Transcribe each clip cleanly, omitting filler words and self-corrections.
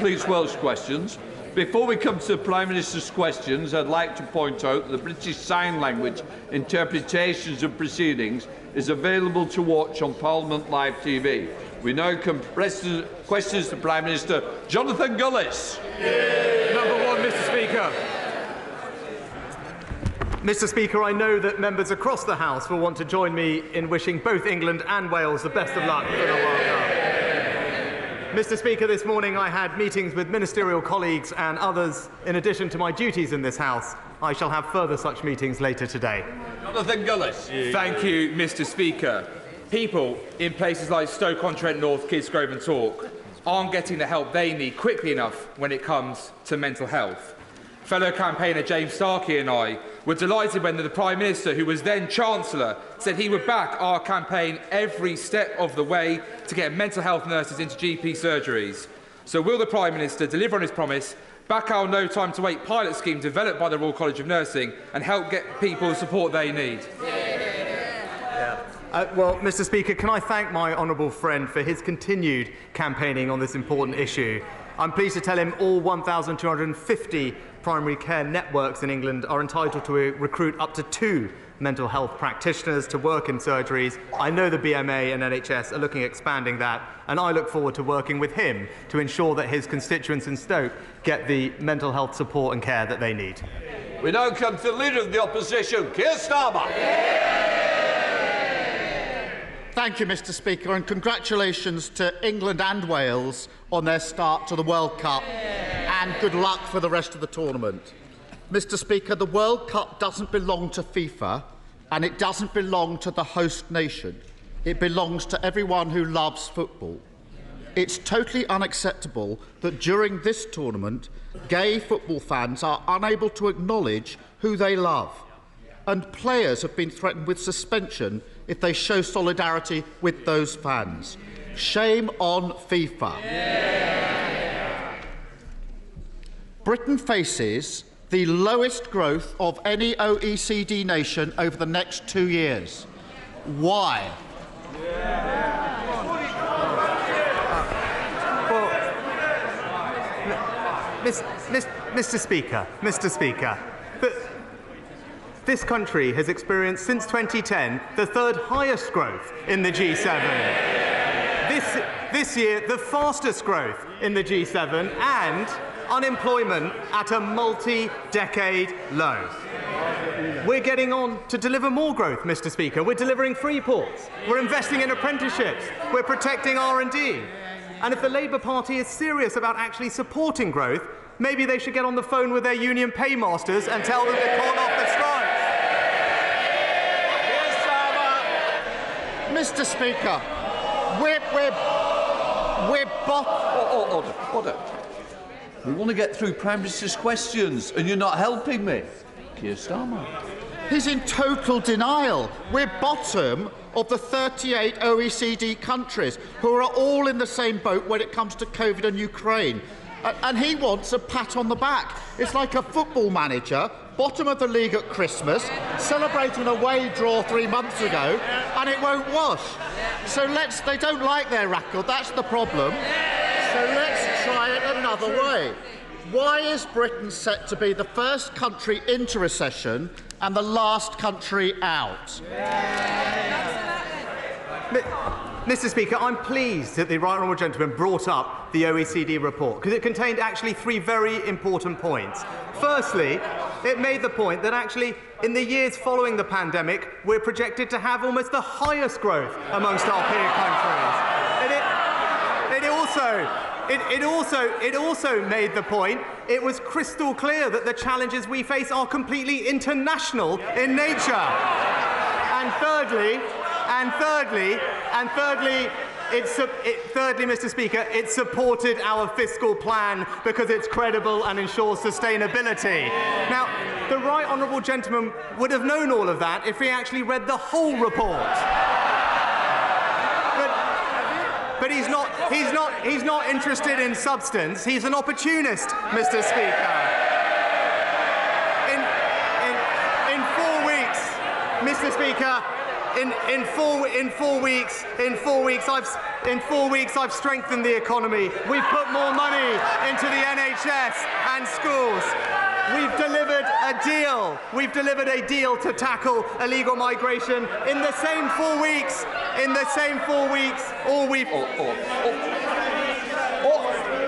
completes Welsh questions. Before we come to the Prime Minister's questions, I'd like to point out that the British Sign Language interpretations of proceedings is available to watch on Parliament Live TV. We now come to questions to Prime Minister Jonathan Gullis. Number one, Mr. Speaker. Mr. Speaker, I know that members across the House will want to join me in wishing both England and Wales the best of luck for the World Cup. Mr. Speaker, this morning I had meetings with ministerial colleagues and others in addition to my duties in this House. I shall have further such meetings later today. Jonathan Gullis. Thank you, Mr. Speaker. People in places like Stoke-on-Trent North, Kidsgrove and Tork aren't getting the help they need quickly enough when it comes to mental health. Fellow campaigner James Starkey and I were delighted when the Prime Minister, who was then Chancellor, said he would back our campaign every step of the way to get mental health nurses into GP surgeries. So will the Prime Minister deliver on his promise, back our No Time to Wait pilot scheme developed by the Royal College of Nursing and help get people the support they need? Well, Mr. Speaker, can I thank my honourable friend for his continued campaigning on this important issue. I'm pleased to tell him all 1,250 primary care networks in England are entitled to recruit up to 2 mental health practitioners to work in surgeries. I know the BMA and NHS are looking at expanding that, and I look forward to working with him to ensure that his constituents in Stoke get the mental health support and care that they need. We now come to the Leader of the Opposition, Keir Starmer. Thank you, Mr. Speaker, and congratulations to England and Wales on their start to the World Cup, and good luck for the rest of the tournament. Mr. Speaker, the World Cup doesn't belong to FIFA, and it doesn't belong to the host nation. It belongs to everyone who loves football. It's totally unacceptable that during this tournament, gay football fans are unable to acknowledge who they love, and players have been threatened with suspension if they show solidarity with those fans. Shame on FIFA. Britain faces the lowest growth of any OECD nation over the next 2 years. Why? Mr. Speaker, this country has experienced since 2010 the 3rd highest growth in the G7. This year, the fastest growth in the G7, and unemployment at a multi-decade low. We're getting on to deliver more growth, Mr. Speaker. We're delivering free ports. We're investing in apprenticeships. We're protecting R&D. And if the Labour Party is serious about actually supporting growth, maybe they should get on the phone with their union paymasters and tell them to call off the strikes. Mr. Speaker, Order. We want to get through Prime Minister's questions, and you're not helping me. Keir Starmer. He's in total denial. We're bottom of the 38 OECD countries who are all in the same boat when it comes to COVID and Ukraine. And he wants a pat on the back. It's like a football manager, bottom of the league at Christmas, celebrating an away draw 3 months ago, and it won't wash. So they don't like their record, that's the problem. So let's try it another way. Why is Britain set to be the first country into recession and the last country out? Mr. Speaker, I'm pleased that the Right Honourable Gentleman brought up the OECD report, because it contained actually 3 very important points. Firstly, it made the point that actually in the years following the pandemic, we're projected to have almost the highest growth amongst our peer countries. It also made the point, it was crystal clear that the challenges we face are completely international in nature. And thirdly, Mr. Speaker, it supported our fiscal plan because it's credible and ensures sustainability. Now, the Right Honourable Gentleman would have known all of that if he actually read the whole report. But he's not interested in substance. He's an opportunist, Mr. Speaker. In 4 weeks, Mr. Speaker, in 4 weeks, I've In 4 weeks, I've strengthened the economy. We've put more money into the NHS and schools. We've delivered a deal. We've delivered a deal to tackle illegal migration in the same 4 weeks. In the same 4 weeks, all we've...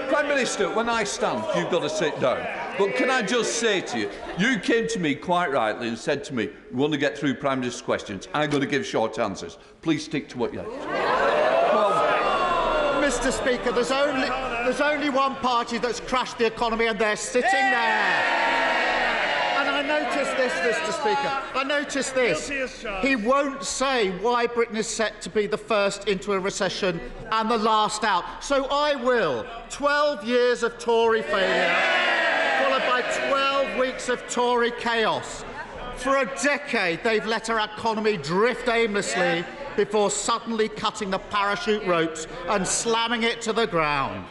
Prime Minister, when I stand, you've got to sit down. But can I just say to you, you came to me quite rightly and said to me, we want to get through Prime Minister's questions. I'm going to give short answers. Please stick to what you have. Well, Mr. Speaker, there's only one party that's crashed the economy, and they're sitting there. And I noticed this, Mr. Speaker. I noticed this. He won't say why Britain is set to be the first into a recession and the last out. So I will. 12 years of Tory failure, followed by 12 weeks of Tory chaos. For a decade, they've let our economy drift aimlessly before suddenly cutting the parachute ropes and slamming it to the ground.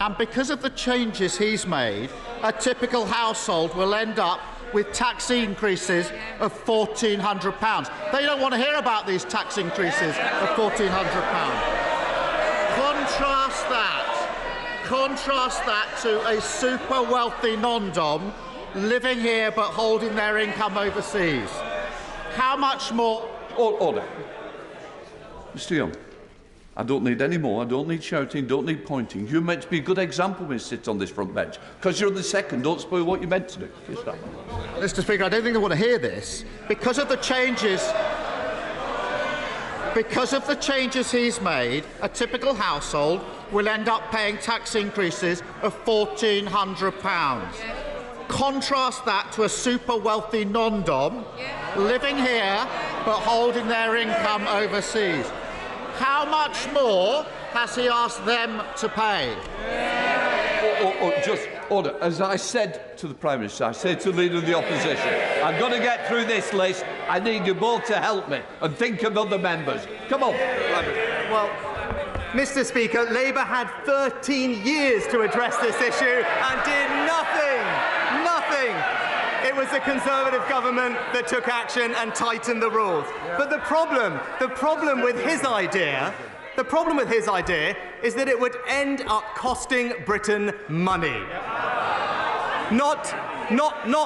And because of the changes he's made, a typical household will end up with tax increases of £1,400. They don't want to hear about these tax increases of £1,400. Contrast that to a super wealthy non-dom living here but holding their income overseas. How much more... Order. Mr. Young, I don't need any more. I don't need shouting, don't need pointing. You're meant to be a good example when you sit on this front bench. Because you're the second, don't spoil what you're meant to do. Mr. Speaker, I don't think they want to hear this. Because of the changes he's made, a typical household will end up paying tax increases of £1,400. Contrast that to a super wealthy non-dom living here but holding their income overseas. How much more has he asked them to pay? Just order. As I said to the Prime Minister, I said to the Leader of the Opposition, I've got to get through this list. I need you both to help me and think of other members. Come on. Well, Mr. Speaker, Labour had 13 years to address this issue and did nothing. Nothing. It was the Conservative government that took action and tightened the rules. But the problem with his idea is that it would end up costing Britain money. Not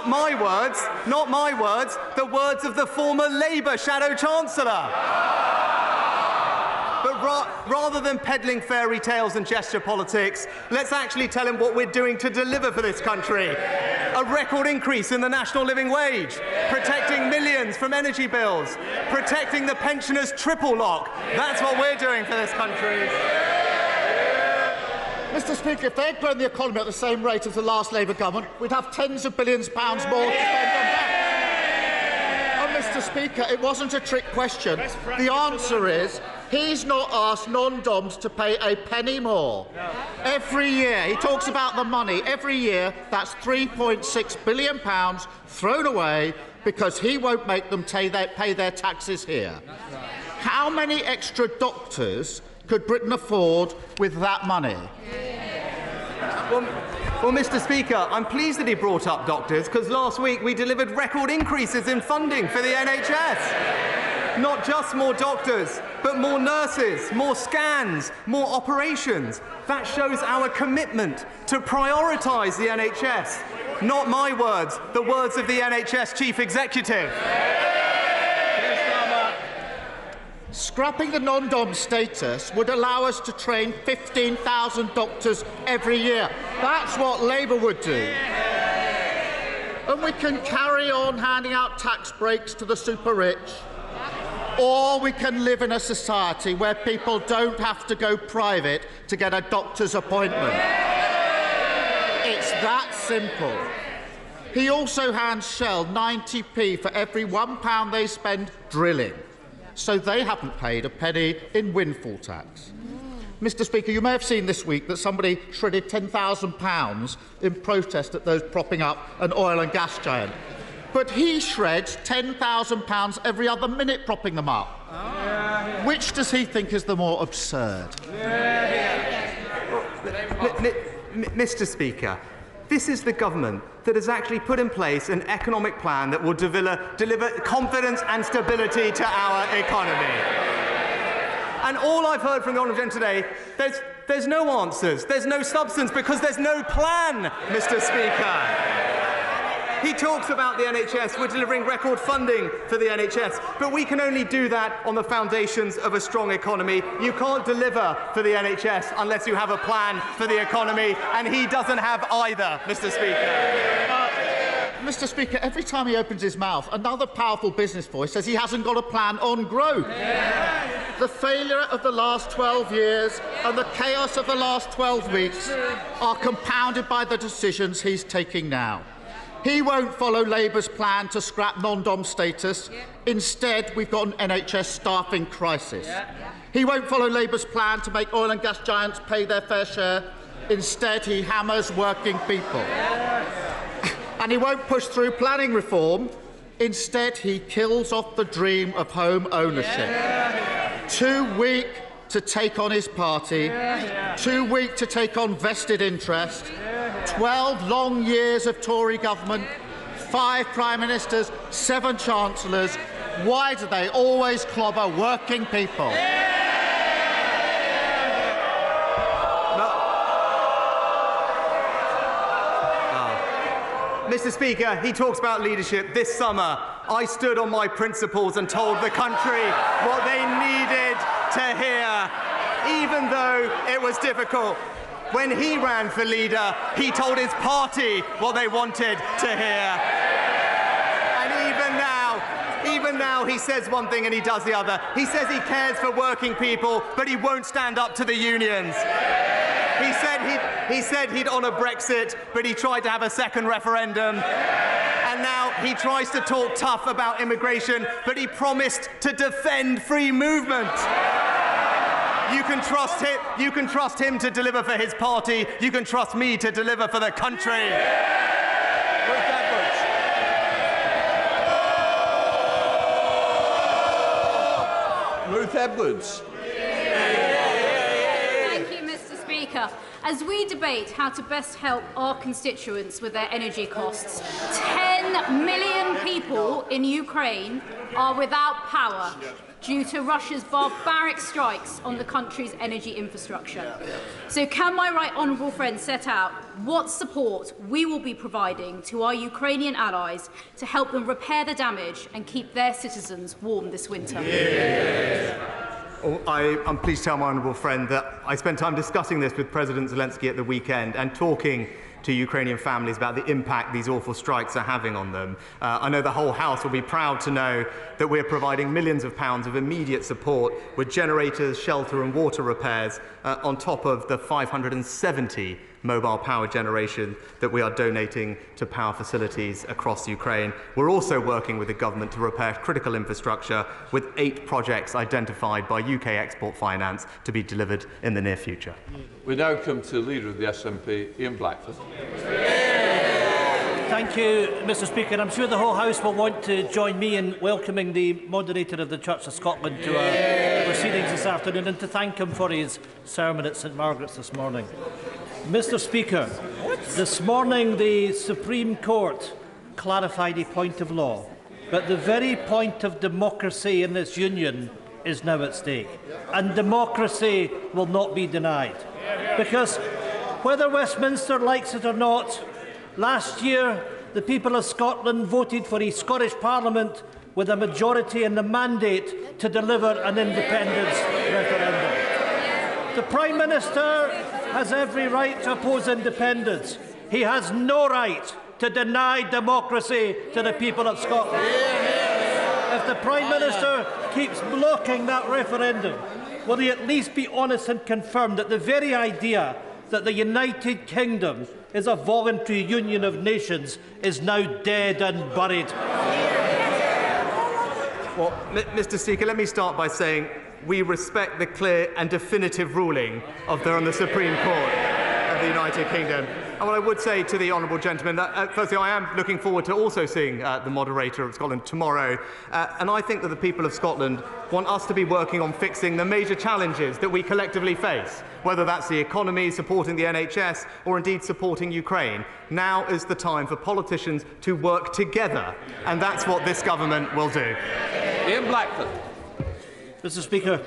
my words, the words of the former Labour Shadow Chancellor. But rather than peddling fairy tales and gesture politics, let's actually tell him what we're doing to deliver for this country. A record increase in the national living wage, protecting millions from energy bills, protecting the pensioners' triple lock. That's what we're doing for this country. Mr. Speaker, if they'd grown the economy at the same rate as the last Labour government, we'd have tens of billions of pounds more to spend on that. And Mr. Speaker, it wasn't a trick question. The answer is he's not asked non-doms to pay a penny more. Every year, he talks about the money. Every year, that's £3.6 billion thrown away because he won't make them pay their taxes here. How many extra doctors could Britain afford with that money? Well, Mr. Speaker, I'm pleased that he brought up doctors, because last week we delivered record increases in funding for the NHS. Not just more doctors, but more nurses, more scans, more operations. That shows our commitment to prioritise the NHS. Not my words, the words of the NHS Chief Executive. Scrapping the non-dom status would allow us to train 15,000 doctors every year. That's what Labour would do. And we can carry on handing out tax breaks to the super rich, or we can live in a society where people don't have to go private to get a doctor's appointment. It's that simple. He also hands Shell 90p for every £1 they spend drilling. So they haven't paid a penny in windfall tax. Mr. Speaker, you may have seen this week that somebody shredded £10,000 in protest at those propping up an oil and gas giant. But he shreds £10,000 every other minute propping them up. Which does he think is the more absurd? Mr. Speaker, this is the government that has actually put in place an economic plan that will deliver confidence and stability to our economy. And all I've heard from the Honourable Gentleman today, there's no answers, there's no substance, because there's no plan, Mr. Speaker. He talks about the NHS. We're delivering record funding for the NHS, but we can only do that on the foundations of a strong economy. You can't deliver for the NHS unless you have a plan for the economy, and he doesn't have either, Mr. Speaker. Mr. Speaker, every time he opens his mouth, another powerful business voice says he hasn't got a plan on growth. The failure of the last 12 years and the chaos of the last 12 weeks are compounded by the decisions he's taking now. He won't follow Labour's plan to scrap non-dom status. Instead, we've got an NHS staffing crisis. He won't follow Labour's plan to make oil and gas giants pay their fair share. Instead, he hammers working people. And he won't push through planning reform. Instead, he kills off the dream of home ownership. Too weak to take on his party, too weak to take on vested interest. 12 long years of Tory government, 5 Prime Ministers, 7 Chancellors. Why do they always clobber working people? Mr. Speaker, he talks about leadership. This summer, I stood on my principles and told the country what they needed to hear, even though it was difficult. When he ran for leader, he told his party what they wanted to hear. And even now, he says one thing and he does the other. He says he cares for working people, but he won't stand up to the unions. He said he'd honour Brexit, but he tried to have a second referendum. And now he tries to talk tough about immigration, but he promised to defend free movement. You can trust him to deliver for his party. You can trust me to deliver for the country. Ruth Edwards. Thank you, Mr. Speaker. As we debate how to best help our constituents with their energy costs, 10 million people in Ukraine are without power due to Russia's barbaric strikes on the country's energy infrastructure. So can my right honourable friend set out what support we will be providing to our Ukrainian allies to help them repair the damage and keep their citizens warm this winter? I'm pleased to tell my honourable friend that I spent time discussing this with President Zelensky at the weekend and talking to Ukrainian families about the impact these awful strikes are having on them. I know the whole House will be proud to know that we're providing millions of pounds of immediate support with generators, shelter and water repairs on top of the 570 mobile power generation that we are donating to power facilities across Ukraine. We're also working with the government to repair critical infrastructure with 8 projects identified by UK Export Finance to be delivered in the near future. We now come to the Leader of the SNP, Ian Blackford. Thank you, Mr. Speaker. I'm sure the whole House will want to join me in welcoming the moderator of the Church of Scotland to our proceedings this afternoon and to thank him for his sermon at St Margaret's this morning. Mr. Speaker, this morning the Supreme Court clarified a point of law, but the very point of democracy in this union is now at stake, and democracy will not be denied. Because whether Westminster likes it or not, last year the people of Scotland voted for a Scottish Parliament with a majority and the mandate to deliver an independence referendum. The Prime Minister has every right to oppose independence. He has no right to deny democracy to the people of Scotland. If the Prime Minister keeps blocking that referendum, will he at least be honest and confirm that the very idea that the United Kingdom is a voluntary union of nations is now dead and buried? Well, Mr. Speaker, let me start by saying we respect the clear and definitive ruling of the Supreme Court of the United Kingdom. And what I would say to the honourable gentleman, that firstly, I am looking forward to also seeing the moderator of Scotland tomorrow. And I think that the people of Scotland want us to be working on fixing the major challenges that we collectively face, whether that's the economy, supporting the NHS, or indeed supporting Ukraine. Now is the time for politicians to work together, and that's what this government will do. Ian Blackford. Mr. Speaker,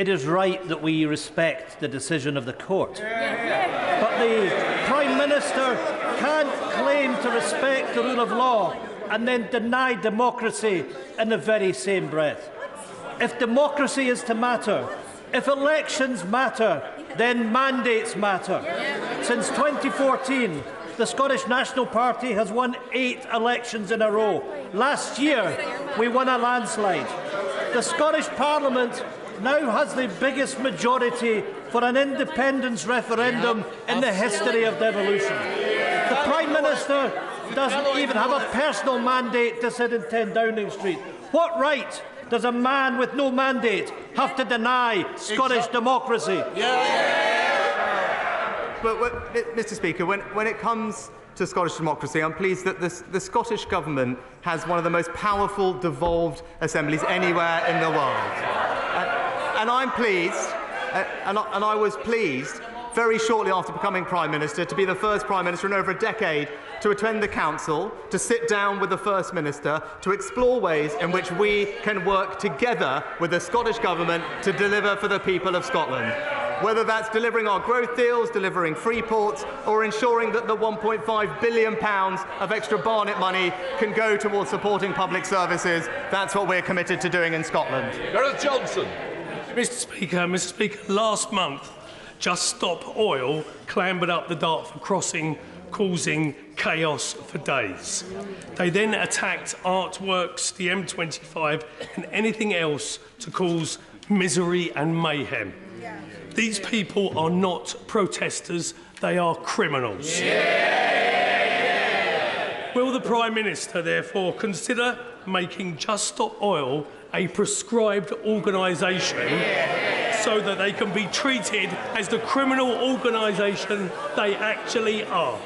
it is right that we respect the decision of the court. But the Prime Minister can't claim to respect the rule of law and then deny democracy in the very same breath. If democracy is to matter, if elections matter, then mandates matter. Since 2014, the Scottish National Party has won 8 elections in a row. Last year, we won a landslide. The Scottish Parliament now has the biggest majority for an independence referendum in the history of devolution. The Prime Minister doesn't even have a personal mandate to sit in 10 Downing Street. What right does a man with no mandate have to deny Scottish democracy? But, Mr. Speaker, when it comes to Scottish democracy, I'm pleased that the Scottish Government has one of the most powerful devolved assemblies anywhere in the world. And I'm pleased, and I was pleased very shortly after becoming Prime Minister to be the first Prime Minister in over a decade to attend the Council, to sit down with the First Minister, to explore ways in which we can work together with the Scottish Government to deliver for the people of Scotland. Whether that's delivering our growth deals, delivering free ports, or ensuring that the £1.5 billion of extra Barnet money can go towards supporting public services, that's what we're committed to doing in Scotland. Gareth Johnson. Mr. Speaker, last month, Just Stop Oil clambered up the Dartford crossing, causing chaos for days. They then attacked artworks, the M25, and anything else to cause misery and mayhem. These people are not protesters, they are criminals. Will the Prime Minister therefore consider making Just Stop Oil a prescribed organisation so that they can be treated as the criminal organisation they actually are?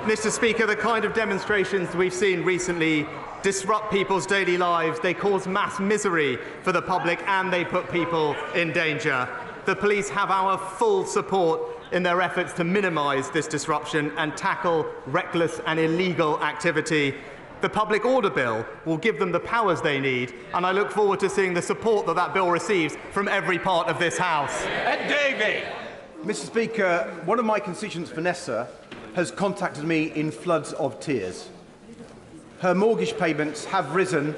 Mr. Speaker, the kind of demonstrations we've seen recently disrupt people's daily lives, they cause mass misery for the public, and they put people in danger. The police have our full support in their efforts to minimise this disruption and tackle reckless and illegal activity. The Public Order Bill will give them the powers they need, and I look forward to seeing the support that that bill receives from every part of this House. David. Mr. Speaker, one of my constituents, Vanessa, has contacted me in floods of tears. Her mortgage payments have risen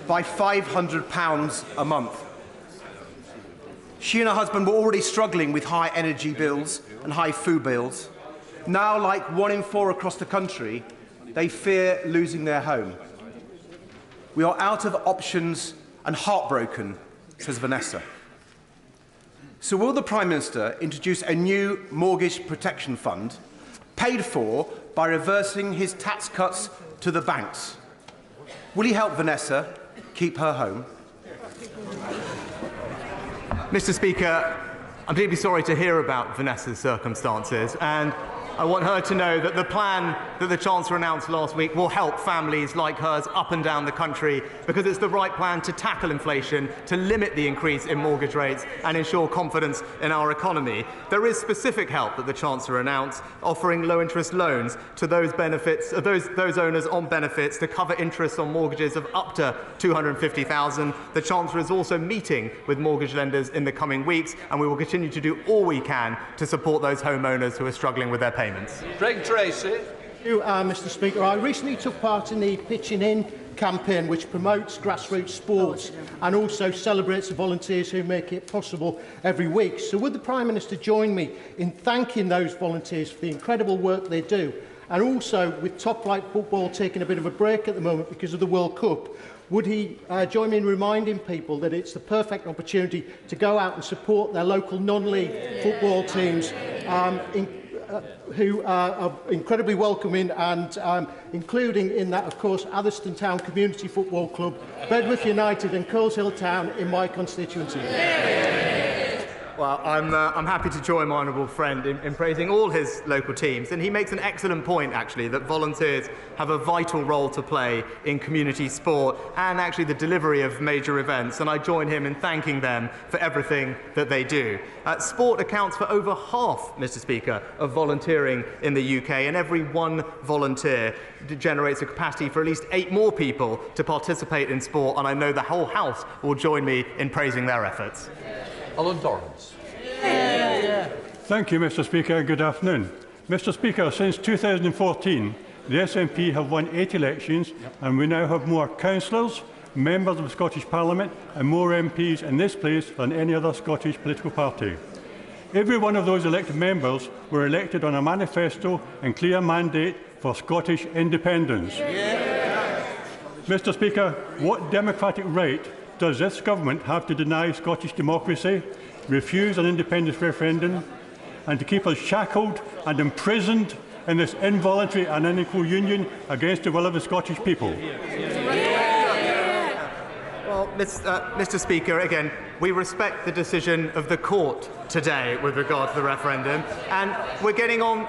by £500 a month. She and her husband were already struggling with high energy bills and high food bills. Now, like 1 in 4 across the country, they fear losing their home. We are out of options and heartbroken, says Vanessa. So will the Prime Minister introduce a new mortgage protection fund paid for by reversing his tax cuts to the banks? Will he help Vanessa keep her home? Mr. Speaker, I'm deeply sorry to hear about Vanessa's circumstances, and I want her to know that the plan that the Chancellor announced last week will help families like hers up and down the country, because it's the right plan to tackle inflation, to limit the increase in mortgage rates and ensure confidence in our economy. There is specific help that the Chancellor announced, offering low-interest loans to those owners on benefits to cover interest on mortgages of up to $250,000. The Chancellor is also meeting with mortgage lenders in the coming weeks, and we will continue to do all we can to support those homeowners who are struggling with their payments. Greg Tracy. Thank you, Mr. Speaker. I recently took part in the Pitching In campaign, which promotes grassroots sports and also celebrates the volunteers who make it possible every week. So would the Prime Minister join me in thanking those volunteers for the incredible work they do? And also, with top-flight football taking a bit of a break at the moment because of the World Cup, would he join me in reminding people that it's the perfect opportunity to go out and support their local non-league football teams who are incredibly welcoming, and including in that, of course, Atherstone Town Community Football Club, Bedworth United and Coleshill Town in my constituency. Well, I'm happy to join my honourable friend in praising all his local teams, and he makes an excellent point, actually, that volunteers have a vital role to play in community sport and actually the delivery of major events, and I join him in thanking them for everything that they do. Sport accounts for over half, Mr. Speaker, of volunteering in the UK, and every one volunteer generates a capacity for at least 8 more people to participate in sport, and I know the whole House will join me in praising their efforts. Alan Dorrance. Thank you, Mr. Speaker. Good afternoon. Mr. Speaker, since 2014, the SNP have won 8 elections, and we now have more councillors, members of the Scottish Parliament, and more MPs in this place than any other Scottish political party. Every one of those elected members were elected on a manifesto and clear mandate for Scottish independence. Mr. Speaker, what democratic right does this government have to deny Scottish democracy, refuse an independence referendum, and to keep us shackled and imprisoned in this involuntary and unequal union against the will of the Scottish people? Well, Mr. Speaker, again, we respect the decision of the court today with regard to the referendum, and we're getting on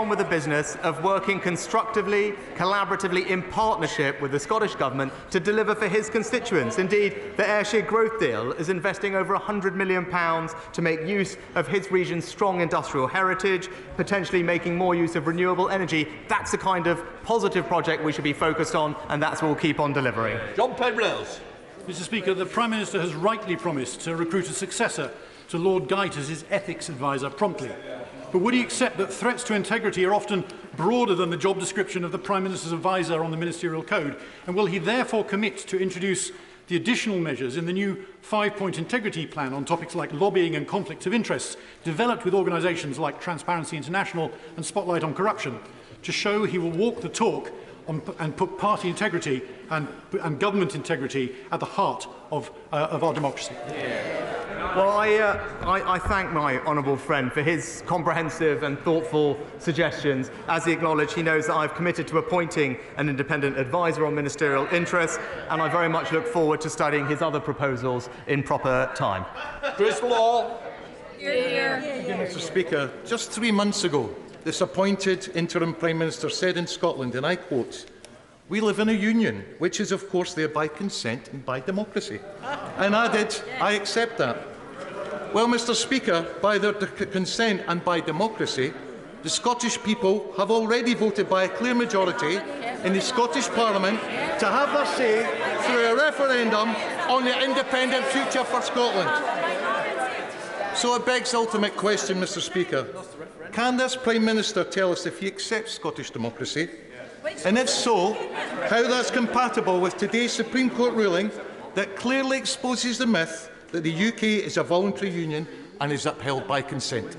with the business of working constructively, collaboratively, in partnership with the Scottish Government to deliver for his constituents. Indeed, the Ayrshire Growth Deal is investing over £100 million to make use of his region's strong industrial heritage, potentially making more use of renewable energy. That's the kind of positive project we should be focused on, and that's what we'll keep on delivering. John Penrose. Mr. Speaker, the Prime Minister has rightly promised to recruit a successor to Lord Geit as his ethics adviser promptly. But would he accept that threats to integrity are often broader than the job description of the Prime Minister's adviser on the Ministerial Code? And will he therefore commit to introduce the additional measures in the new 5-point integrity plan on topics like lobbying and conflicts of interest, developed with organisations like Transparency International and Spotlight on Corruption, to show he will walk the talk and put party integrity and government integrity at the heart of our democracy? Well, I thank my honourable friend for his comprehensive and thoughtful suggestions. As he acknowledged, he knows that I've committed to appointing an independent adviser on ministerial interests, and I very much look forward to studying his other proposals in proper time. Chris Law. Mr. Speaker, just 3 months ago, this appointed interim Prime Minister said in Scotland, and I quote, "We live in a union, which is of course there by consent and by democracy." And added, "I accept that." Well, Mr. Speaker, by their consent and by democracy, the Scottish people have already voted by a clear majority in the Scottish Parliament to have their say through a referendum on the independent future for Scotland. So it begs the ultimate question, Mr. Speaker. Can this Prime Minister tell us if he accepts Scottish democracy? And if so, how that's compatible with today's Supreme Court ruling that clearly exposes the myth that the UK is a voluntary union and is upheld by consent?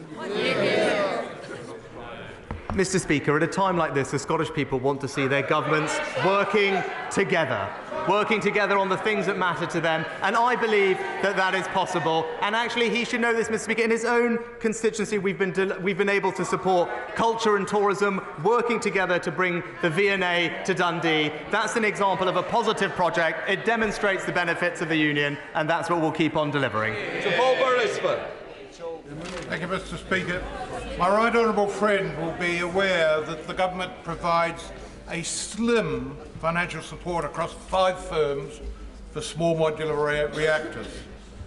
Mr. Speaker, at a time like this, the Scottish people want to see their governments working together on the things that matter to them, and I believe that that is possible. And actually, he should know this, Mr. Speaker. In his own constituency, we've been able to support culture and tourism, working together to bring the V&A to Dundee. That's an example of a positive project. It demonstrates the benefits of the union, and that's what we'll keep on delivering. Sir Paul Beresford. Thank you, Mr. Speaker. My right honourable friend will be aware that the government provides a slim financial support across 5 firms for small modular reactors.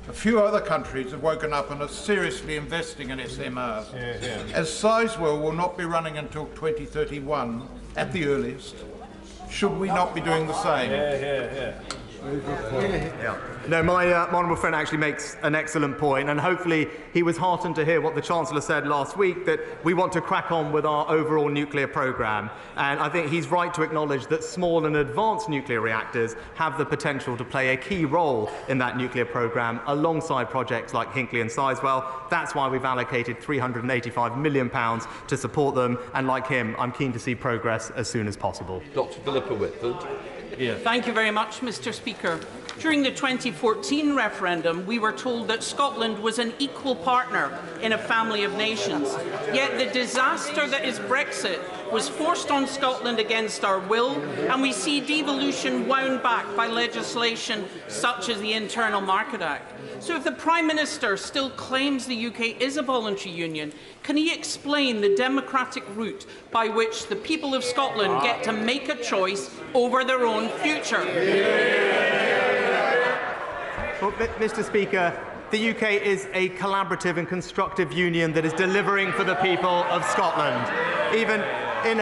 A few other countries have woken up and are seriously investing in SMRs. As Sizewell will not be running until 2031 at the earliest, should we not be doing the same? No, my honourable friend actually makes an excellent point, and hopefully he was heartened to hear what the Chancellor said last week, that we want to crack on with our overall nuclear programme. And I think he's right to acknowledge that small and advanced nuclear reactors have the potential to play a key role in that nuclear programme alongside projects like Hinkley and Sizewell. That's why we've allocated £385 million to support them, and like him, I'm keen to see progress as soon as possible. Dr. Philippa Whitford. Thank you very much, Mr. Speaker. During the 2014 referendum, we were told that Scotland was an equal partner in a family of nations. Yet the disaster that is Brexit was forced on Scotland against our will, and we see devolution wound back by legislation such as the Internal Market Act. So if the Prime Minister still claims the UK is a voluntary union, can he explain the democratic route by which the people of Scotland get to make a choice over their own future? Well, Mr. Speaker, the UK is a collaborative and constructive union that is delivering for the people of Scotland. Even in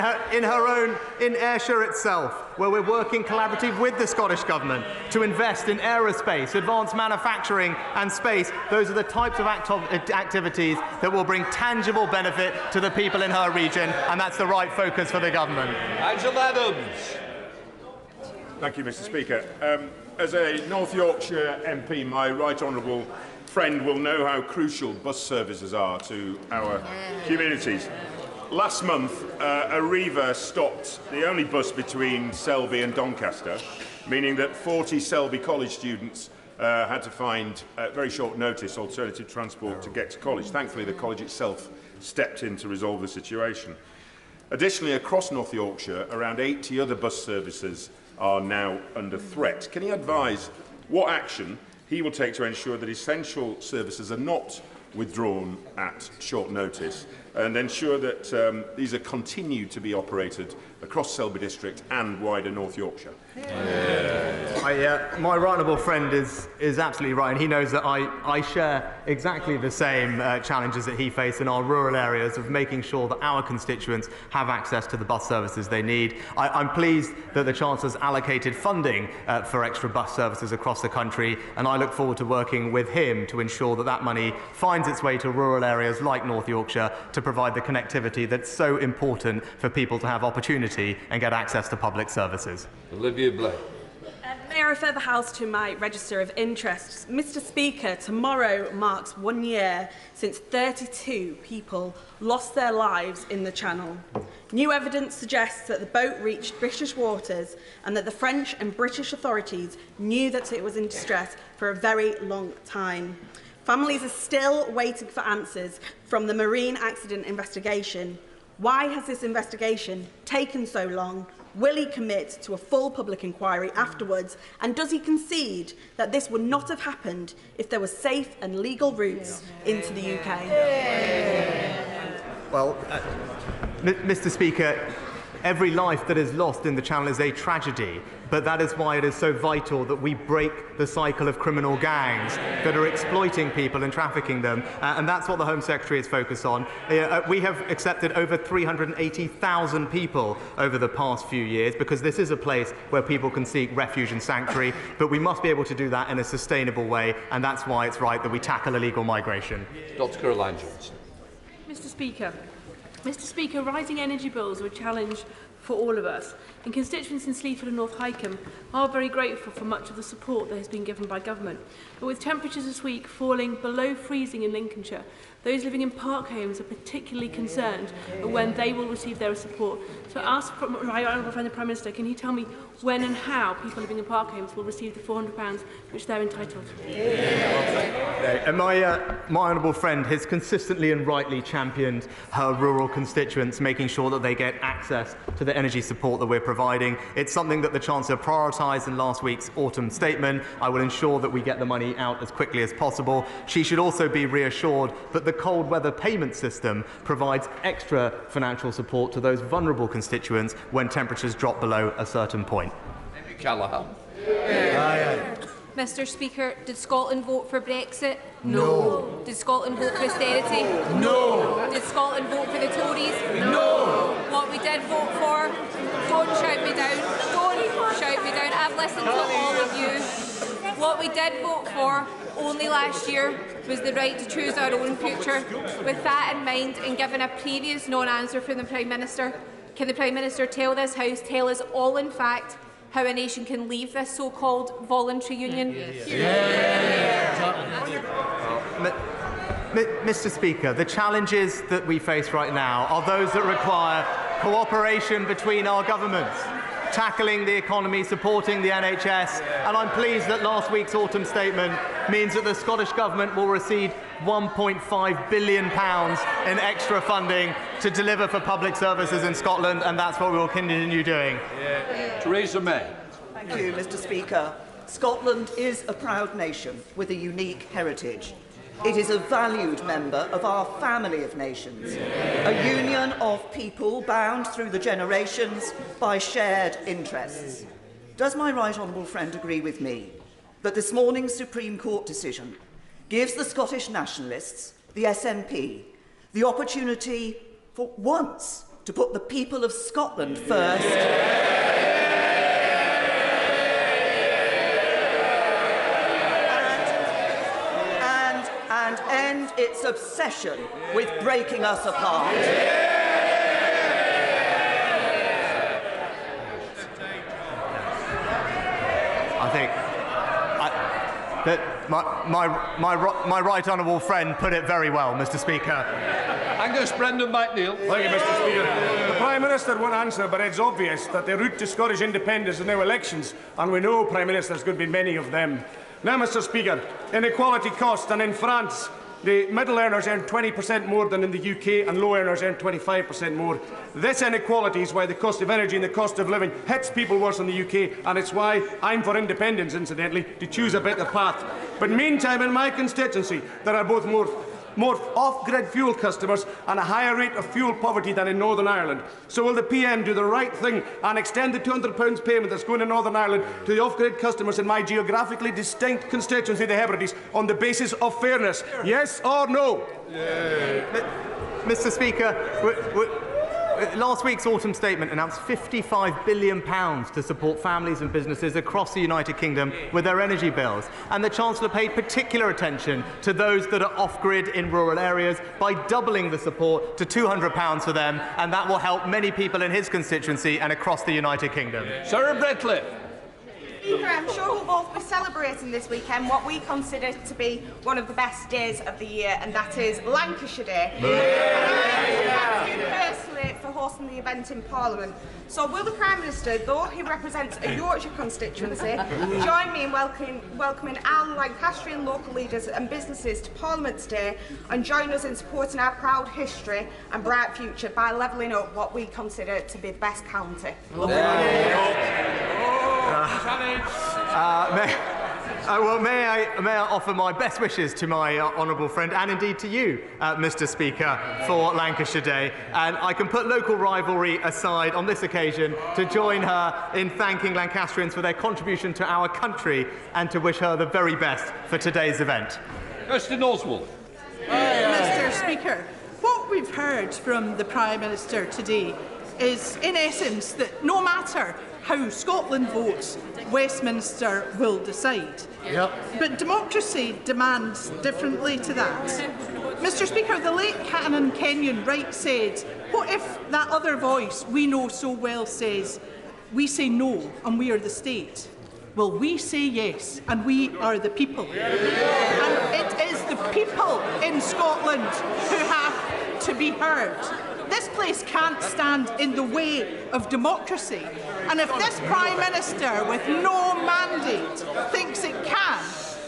Ayrshire itself, where we're working collaboratively with the Scottish Government to invest in aerospace, advanced manufacturing and space. Those are the types of activities that will bring tangible benefit to the people in her region, and that's the right focus for the Government. Angela Adams. Thank you, Mr. Speaker. As a North Yorkshire MP, my right honourable friend will know how crucial bus services are to our communities. Last month, Arriva stopped the only bus between Selby and Doncaster, meaning that 40 Selby College students had to find, at very short notice, alternative transport to get to college. Thankfully, the college itself stepped in to resolve the situation. Additionally, across North Yorkshire, around 80 other bus services are now under threat. Can he advise what action he will take to ensure that essential services are not withdrawn at short notice and ensure that these are continued to be operated across Selby District and wider North Yorkshire? My right honourable friend is absolutely right, and he knows that I share exactly the same challenges that he faces in our rural areas of making sure that our constituents have access to the bus services they need. I'm pleased that the Chancellor's allocated funding for extra bus services across the country, and I look forward to working with him to ensure that that money finds its way to rural areas like North Yorkshire to provide the connectivity that's so important for people to have opportunity and get access to public services. Olivia Blake. May I refer the House to my register of interests? Mr. Speaker, tomorrow marks 1 year since 32 people lost their lives in the Channel. New evidence suggests that the boat reached British waters and that the French and British authorities knew that it was in distress for a very long time. Families are still waiting for answers from the Marine Accident Investigation. Why has this investigation taken so long? Will he commit to a full public inquiry afterwards? And does he concede that this would not have happened if there were safe and legal routes into the UK? Well, Mr. Speaker, every life that is lost in the Channel is a tragedy, but that is why it is so vital that we break the cycle of criminal gangs that are exploiting people and trafficking them, and that's what the Home Secretary is focused on. We have accepted over 380,000 people over the past few years because this is a place where people can seek refuge and sanctuary, but we must be able to do that in a sustainable way, and that's why it's right that we tackle illegal migration. Dr. Caroline Johnson. Mr. Speaker, rising energy bills are a challenge for all of us, and constituents in Sleaford and North Hykeham are very grateful for much of the support that has been given by government. But with temperatures this week falling below freezing in Lincolnshire, those living in park homes are particularly concerned when they will receive their support. So I ask my honourable friend the Prime Minister, can he tell me when and how people living in park homes will receive the £400 which they're entitled to? And my honourable friend has consistently and rightly championed her rural constituents, making sure that they get access to the energy support that we're providing. It's something that the Chancellor prioritised in last week's autumn statement. I will ensure that we get the money out as quickly as possible. She should also be reassured that the cold weather payment system provides extra financial support to those vulnerable constituents when temperatures drop below a certain point. Callaghan. Mr. Speaker, did Scotland vote for Brexit? No. Did Scotland vote for austerity? No. Did Scotland vote for the Tories? No. What we did vote for, don't shout me down, don't shout me down, I've listened to all of you. What we did vote for only last year was the right to choose our own future. With that in mind, and given a previous non-answer from the Prime Minister, can the Prime Minister tell this House, tell us all in fact, how a nation can leave this so-called voluntary union? Mr. Speaker, the challenges that we face right now are those that require cooperation between our governments. tackling the economy, supporting the NHS, and I'm pleased that last week's autumn statement means that the Scottish Government will receive £1.5 billion in extra funding to deliver for public services in Scotland, and that's what we will continue doing. Theresa May. Thank you, Mr. Speaker. Scotland is a proud nation with a unique heritage. It is a valued member of our family of nations, a union of people bound through the generations by shared interests. Does my right honourable friend agree with me that this morning's Supreme Court decision gives the Scottish nationalists, the SNP, the opportunity for once to put the people of Scotland first? And end its obsession with breaking us apart? I think that my right honourable friend put it very well, Mr. Speaker. Angus Brendan McNeill. Thank you, Mr. Speaker. The Prime Minister won't answer, but it's obvious that the route to Scottish independence is now elections, and we know, Prime Minister, there's going to be many of them. Now, Mr. Speaker, inequality cost, and in France, the middle earners earn 20% more than in the UK, and low earners earn 25% more. This inequality is why the cost of energy and the cost of living hits people worse in the UK, and it's why I'm for independence, incidentally, to choose a better path. But meantime, in my constituency, there are both more off-grid fuel customers and a higher rate of fuel poverty than in Northern Ireland. So will the PM do the right thing and extend the £200 payment that's going to Northern Ireland to the off-grid customers in my geographically distinct constituency, the Hebrides, on the basis of fairness? Yes or no? Mr. Speaker, last week's autumn statement announced £55 billion to support families and businesses across the United Kingdom with their energy bills. And the Chancellor paid particular attention to those that are off-grid in rural areas by doubling the support to £200 for them, and that will help many people in his constituency and across the United Kingdom. Sarah Bretliff. Speaker, I'm sure we'll both be celebrating this weekend what we consider to be one of the best days of the year, and that is Lancashire Day. Thank you personally for hosting the event in Parliament. So will the Prime Minister, though he represents a Yorkshire constituency, join me in welcoming our Lancastrian local leaders and businesses to Parliament today, and join us in supporting our proud history and bright future by levelling up what we consider to be the best county? May I offer my best wishes to my honourable friend, and indeed to you, Mr. Speaker, for Lancashire Day. And I can put local rivalry aside on this occasion to join her in thanking Lancastrians for their contribution to our country and to wish her the very best for today's event. Kirsten Oswald. Mr. Speaker, what we've heard from the Prime Minister today is, in essence, that no matter how Scotland votes, Westminster will decide. Yep. But democracy demands differently to that. Mr. Speaker, the late Canon Kenyon Wright said, what if that other voice we know so well says, we say no and we are the state? Well, we say yes and we are the people. And it is the people in Scotland who have to be heard. This place can't stand in the way of democracy. And if this Prime Minister with no mandate thinks it can,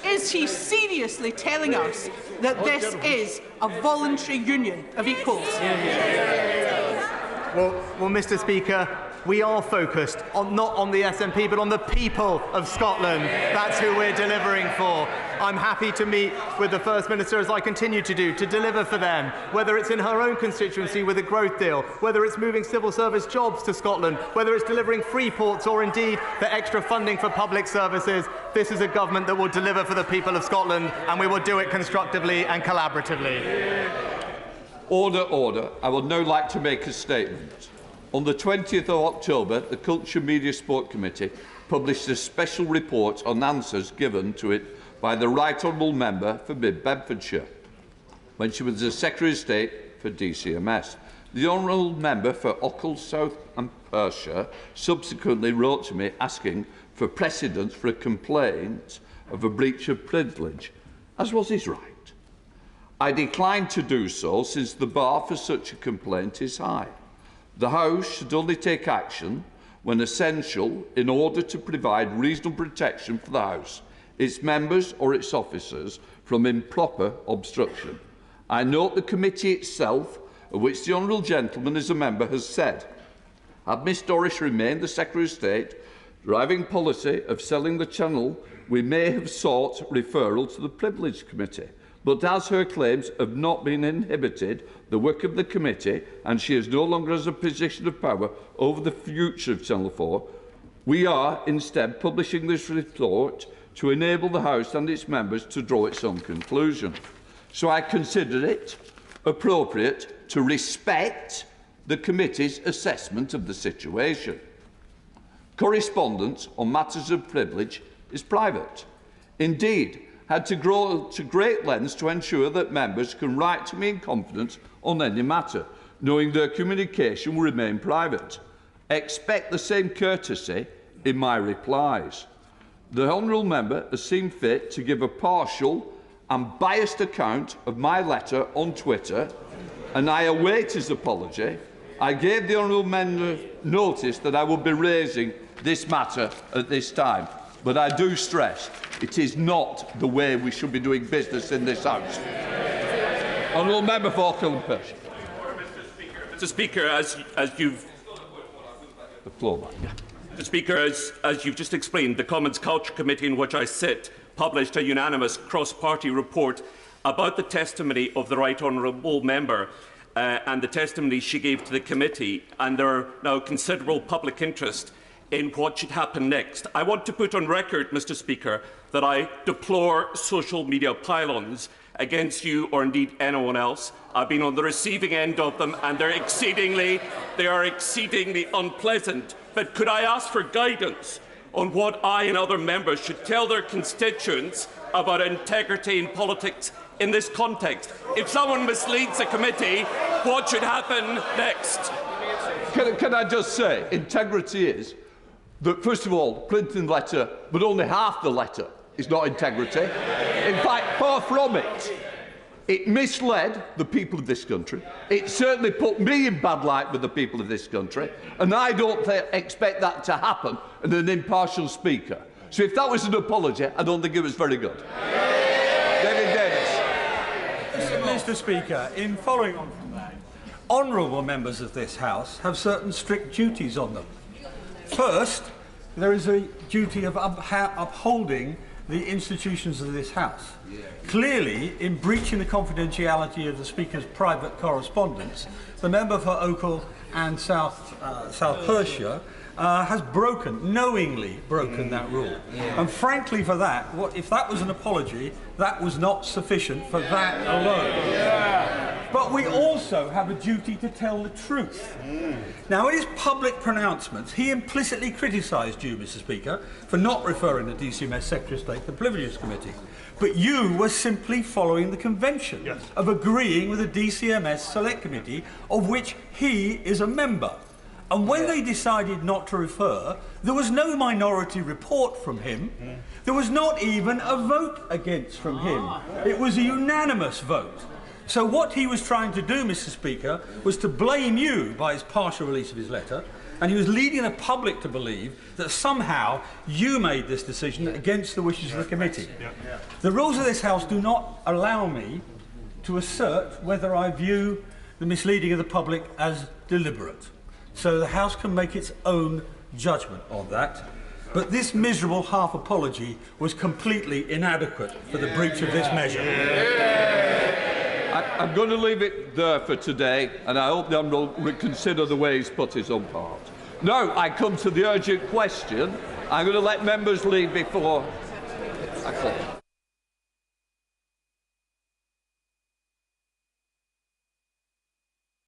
is he seriously telling us that this is a voluntary union of equals? Well, Mr. Speaker, we are focused not on the SNP, but on the people of Scotland. That's who we're delivering for. I'm happy to meet with the First Minister, as I continue to do, to deliver for them, whether it's in her own constituency with a growth deal, whether it's moving civil service jobs to Scotland, whether it's delivering free ports or indeed the extra funding for public services. This is a government that will deliver for the people of Scotland, and we will do it constructively and collaboratively. Order, order. I would now like to make a statement. On the 20th of October, the Culture, Media, Sport Committee published a special report on answers given to it by the Right Honourable Member for Mid-Bedfordshire when she was the Secretary of State for DCMS. The Honourable Member for Ochil, South and Perthshire subsequently wrote to me asking for precedence for a complaint of a breach of privilege, as was his right. I declined to do so since the bar for such a complaint is high. The House should only take action when essential in order to provide reasonable protection for the House, its members or its officers from improper obstruction. I note the committee itself, of which the honourable gentleman is a member, has said, had Miss Doris remained the Secretary of State, driving policy of selling the channel, we may have sought referral to the Privilege Committee. But as her claims have not been inhibited, the work of the committee, and she is no longer has a position of power over the future of Channel 4, we are instead publishing this report to enable the House and its members to draw its own conclusion. So I consider it appropriate to respect the committee's assessment of the situation. Correspondence on matters of privilege is private. Indeed, had to go to great lengths to ensure that members can write to me in confidence on any matter, knowing their communication will remain private. Expect the same courtesy in my replies. The honourable member has seen fit to give a partial and biased account of my letter on Twitter, and I await his apology. I gave the honourable member notice that I would be raising this matter at this time, but I do stress it is not the way we should be doing business in this House. Honourable member for Killen-Pershing. Mr. Speaker, as you've the floor, man. Mr. Speaker, as you've just explained, the Commons Culture Committee, in which I sit, published a unanimous cross-party report about the testimony of the Right Honourable Member and the testimony she gave to the committee, and there are now considerable public interest in what should happen next. I want to put on record, Mr. Speaker, that I deplore social media pylons against you or indeed anyone else. I've been on the receiving end of them, and they are exceedingly unpleasant. But could I ask for guidance on what I and other members should tell their constituents about integrity in politics in this context? If someone misleads a committee, what should happen next? Can I just say, integrity is that, first of all, Clinton's letter, but only half the letter, is not integrity. In fact, far from it. It misled the people of this country. It certainly put me in bad light with the people of this country, and I don't expect that to happen in an impartial speaker. So if that was an apology, I don't think it was very good. David Davis. Mr. Speaker, in following on from that, honourable members of this House have certain strict duties on them. First, there is a duty of upholding the institutions of this House. Clearly, in breaching the confidentiality of the Speaker's private correspondence, the member for Oakle and South Perthshire has knowingly broken that rule. And frankly, for that, if that was an apology, that was not sufficient for that alone. But we also have a duty to tell the truth. Now, in his public pronouncements, he implicitly criticised you, Mr. Speaker, for not referring the DCMS Secretary of State to the Privileges Committee. But you were simply following the convention of agreeing with the DCMS Select Committee, of which he is a member. And when they decided not to refer, there was no minority report from him. There was not even a vote against from him. It was a unanimous vote. So what he was trying to do, Mr. Speaker, was to blame you by his partial release of his letter, and he was leading the public to believe that somehow you made this decision against the wishes of the committee. The rules of this House do not allow me to assert whether I view the misleading of the public as deliberate. So the House can make its own judgment on that. But this miserable half apology was completely inadequate for the breach of this measure. I'm going to leave it there for today, and I hope the Honourable will consider the way he's put his own part. Now I come to the urgent question. I'm going to let members leave before I call.